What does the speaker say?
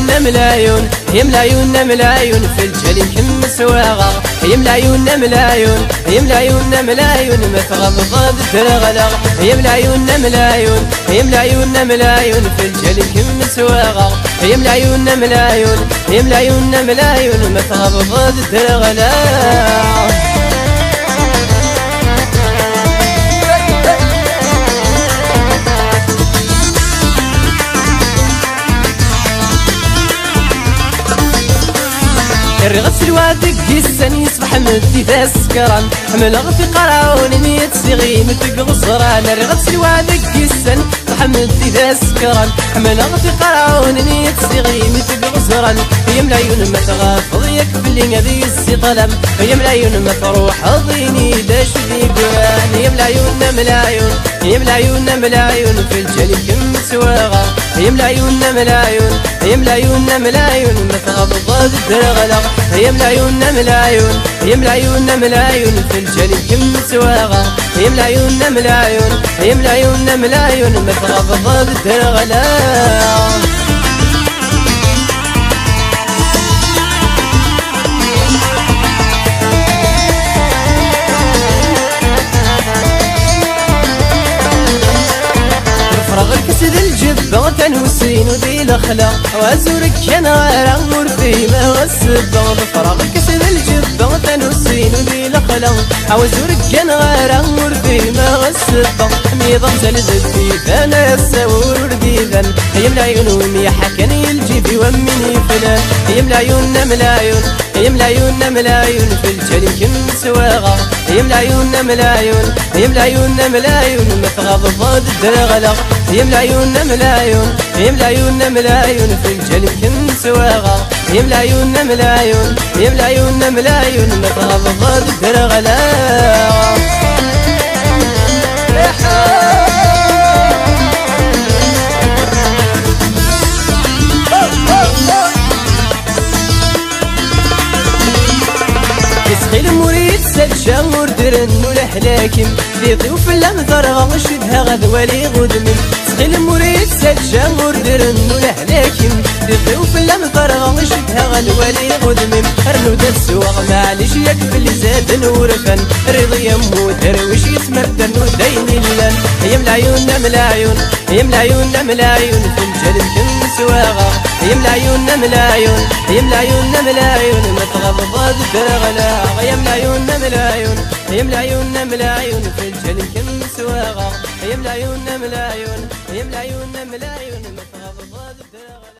عيوننا ملايون يملا عيوننا ملايون في الجليل كم سواغا يملا عيوننا ملايون يملا عيوننا ملايون ما تغضض الدرغلا يملا عيوننا ملايون يملا عيوننا ملايون في الجليل كم سواغا يملا عيوننا ملايون يملا عيوننا ملايون ما تغضض الدرغلا الرغد في الوادق السن يصبح مدي ذا السكران حمل غفي قراون نية صغي متق غصران الرغد في الوادق السن يصبح مدي ذا السكران حمل غفي قراون نية صغي متق غصران يملا عيون ما تغافض يكفلي هذي السي ظلم يملا عيون ما تروح ضيني داش ذي قران يملا عيوننا ملايون يملا عيوننا ملايون في الجليل كم سواغا يملا عيوننا ملايون يملا عيوننا ملايون ما تغضض الدرغلا يملا عيوننا ملايون يملا عيوننا ملايون في الجليل كم سواغا يملا عيوننا ملايون يملا عيوننا ملايون ما تغضض الدرغلا فرغ الكسد الجبة تنوسين وذي الأخلاق وازورك انا غور في ما والسبة فرغ الكسد الجبة تنوسين وذي الأخلاق وازورك انا غور في ما والسبة ميضا زلزل انا السور ديذا يملا عيون يا حكني الجيب ومني فلان يملا عيوننا ملايون يملا عيوننا ملايون في الجليل كم سواغا يملا عيوننا ملايون يملا عيوننا ملايون ما تغضض الدرغلا يملا عيوننا ملايون يملا عيوننا ملايون في الجليل كم سواغا يملا عيوننا ملايون يملا عيوننا ملايون ما تغضض الدرغلا يسخيل مريد سلشامور درن والحلاكم في ضيوف الامثار غشدها غذوالي غدمن سخيل مريد سلشامور درن والحلاكم في ضيوف الامثار غشدها غذوالي غدمن ارنو دا السواغ معليش يكفل زاد الورفان رضي يموت درويش يتمردن ودين اللان يملا عيوننا ملايون يملا عيوننا ملايون في الجليل كم سواغا يملا عيوننا ملايون يملا عيوننا ملايون ما تغضض الدرغلا يملا عيوننا ملايون يملا عيوننا ملايون في الجليل كم سواغا يملا عيوننا ملايون يملا عيوننا ملايون